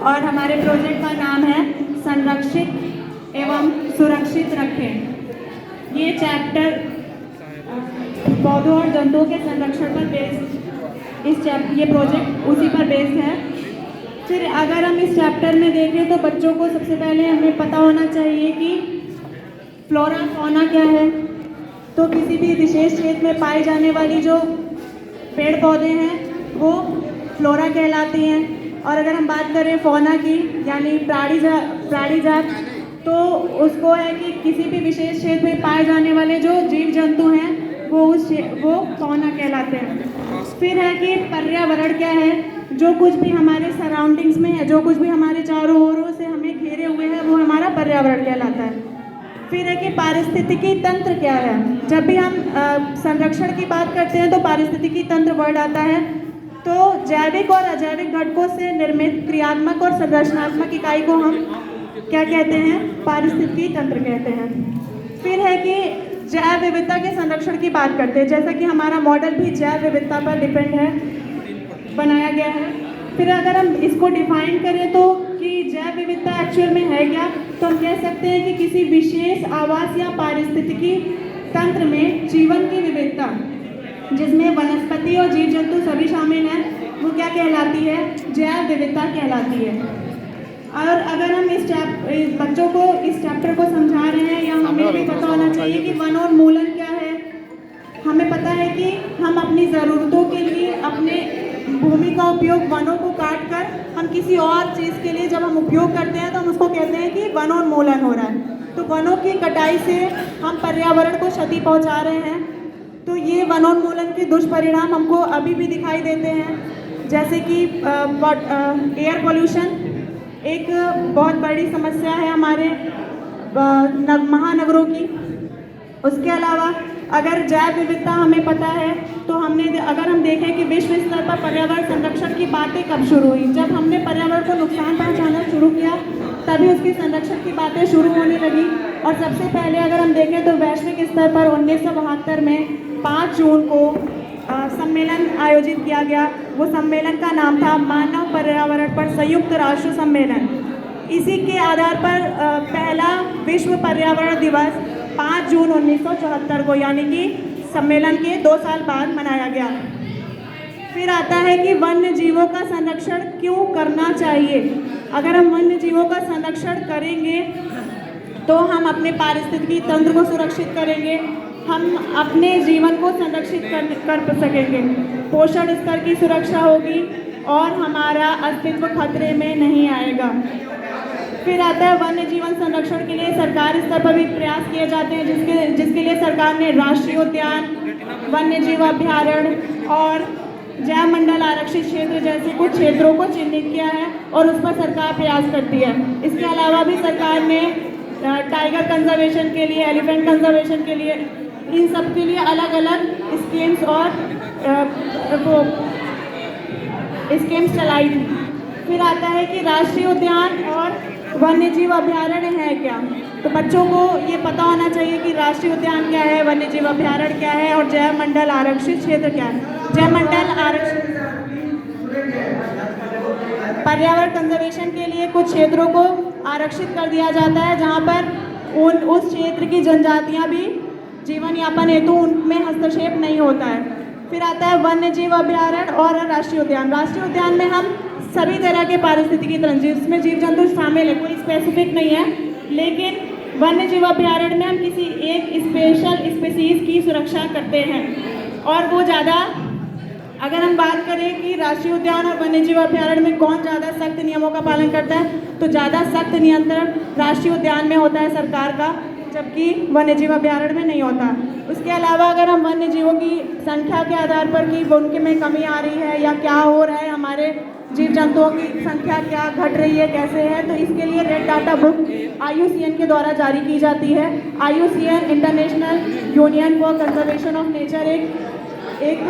और हमारे प्रोजेक्ट का नाम है संरक्षित एवं सुरक्षित रखें। ये चैप्टर पौधों और जंतुओं के संरक्षण पर बेस्ड ये प्रोजेक्ट उसी पर बेस्ड है। फिर अगर हम इस चैप्टर में देखें तो बच्चों को सबसे पहले हमें पता होना चाहिए कि फ्लोरा फौना क्या है। तो किसी भी विशेष क्षेत्र में पाए जाने वाली जो पेड़ पौधे हैं वो फ्लोरा कहलाती हैं। और अगर हम बात करें फौना की यानी प्राणी जात, तो उसको है कि किसी भी विशेष क्षेत्र में पाए जाने वाले जो जीव जंतु हैं वो फौना कहलाते हैं। फिर है कि पर्यावरण क्या है, जो कुछ भी हमारे सराउंडिंग्स में है, जो कुछ भी हमारे चारों ओरों से हमें घेरे हुए है, वो हमारा पर्यावरण कहलाता है। फिर है कि पारिस्थितिकी तंत्र क्या है। जब भी हम संरक्षण की बात करते हैं तो पारिस्थितिकी तंत्र वर्ड आता है। तो जैविक और अजैविक घटकों से निर्मित क्रियात्मक और संरचनात्मक इकाई को हम क्या कहते हैं, पारिस्थितिकी तंत्र कहते हैं। फिर है कि जैव विविधता के संरक्षण की बात करते हैं, जैसा कि हमारा मॉडल भी जैव विविधता पर डिपेंड है, बनाया गया है। फिर अगर हम इसको डिफाइन करें तो कि जैव विविधता एक्चुअल में है क्या, तो हम कह सकते हैं कि किसी विशेष आवास या पारिस्थितिकी तंत्र में जीवन की विविधता, जिसमें वनस्पति और जीव जंतु सभी शामिल हैं, वो क्या कहलाती है, जैव विविधता कहलाती है। और अगर हम बच्चों को इस चैप्टर को समझा रहे हैं, या हमें भी पता होना चाहिए कि वनोन्मूलन क्या है। हमें पता है कि हम अपनी ज़रूरतों के लिए अपने भूमि का उपयोग वनों को काट कर हम किसी और चीज़ के लिए जब हम उपयोग करते हैं तो हम उसको कहते हैं कि वनोन्मूलन हो रहा है। तो वनों की कटाई से हम पर्यावरण को क्षति पहुंचा रहे हैं। तो ये वनोन्मूलन के दुष्परिणाम हमको अभी भी दिखाई देते हैं, जैसे कि एयर पोल्यूशन एक बहुत बड़ी समस्या है हमारे महानगरों की। उसके अलावा अगर जैव विविधता हमें पता है तो अगर हम देखें कि विश्व स्तर पर पर्यावरण संरक्षण की बातें कब शुरू हुई, जब हमने पर्यावरण को नुकसान पहुंचाना शुरू किया तभी उसके संरक्षण की बातें शुरू होने लगी। और सबसे पहले अगर हम देखें तो वैश्विक स्तर पर 1972 में 5 जून को सम्मेलन आयोजित किया गया। वो सम्मेलन का नाम था मानव पर्यावरण पर संयुक्त राष्ट्र सम्मेलन। इसी के आधार पर पहला विश्व पर्यावरण दिवस 5 जून 1974 को यानी कि सम्मेलन के 2 साल बाद मनाया गया। फिर आता है कि वन्य जीवों का संरक्षण क्यों करना चाहिए। अगर हम वन्य जीवों का संरक्षण करेंगे तो हम अपने पारिस्थितिकी तंत्र को सुरक्षित करेंगे, हम अपने जीवन को संरक्षित कर सकेंगे, पोषण स्तर की सुरक्षा होगी और हमारा अस्तित्व खतरे में नहीं आएगा। फिर आता है वन्य जीवन संरक्षण के लिए सरकार स्तर पर भी प्रयास किए जाते हैं, जिसके लिए सरकार ने राष्ट्रीय उद्यान, वन्य जीव अभ्यारण्य और जैव मंडल आरक्षित क्षेत्र जैसे कुछ क्षेत्रों को चिन्हित किया है और उस पर सरकार प्रयास करती है। इसके अलावा भी सरकार ने टाइगर कंजर्वेशन के लिए, एलिफेंट कंजर्वेशन के लिए, इन सब के लिए अलग अलग स्कीम्स और स्कीम्स चलाई थी। फिर आता है कि राष्ट्रीय उद्यान और वन्य जीव अभ्यारण्य है क्या। तो बच्चों को ये पता होना चाहिए कि राष्ट्रीय उद्यान क्या है, वन्य जीव अभ्यारण्य क्या है और जैव मंडल आरक्षित क्षेत्र क्या है। जैव मंडल आरक्षित पर्यावरण कंजर्वेशन के लिए कुछ क्षेत्रों को आरक्षित कर दिया जाता है, जहाँ पर उस क्षेत्र की जनजातियाँ भी जीवन यापन हेतु उनमें हस्तक्षेप नहीं होता है। फिर आता है वन्य जीव अभ्यारण्य और राष्ट्रीय उद्यान। राष्ट्रीय उद्यान में हम सभी तरह के पारिस्थितिकी तंत्र, जिसमें जीव जंतु शामिल है, कोई स्पेसिफिक नहीं है, लेकिन वन्य जीव अभ्यारण्य में हम किसी एक स्पेशल स्पीसीज की सुरक्षा करते हैं। और वो ज़्यादा, अगर हम बात करें कि राष्ट्रीय उद्यान और वन्य जीव अभ्यारण्य में कौन ज़्यादा सख्त नियमों का पालन करता है, तो ज़्यादा सख्त नियंत्रण राष्ट्रीय उद्यान में होता है सरकार का, जबकि वन्य जीव अभ्यारण्य में नहीं होता। उसके अलावा अगर हम वन्य जीवों की संख्या के आधार पर कि उनके में कमी आ रही है या क्या हो रहा है, हमारे जीव जंतुओं की संख्या क्या घट रही है, कैसे है, तो इसके लिए रेड डाटा बुक IUCN के द्वारा जारी की जाती है। IUCN international union for conservation of nature एक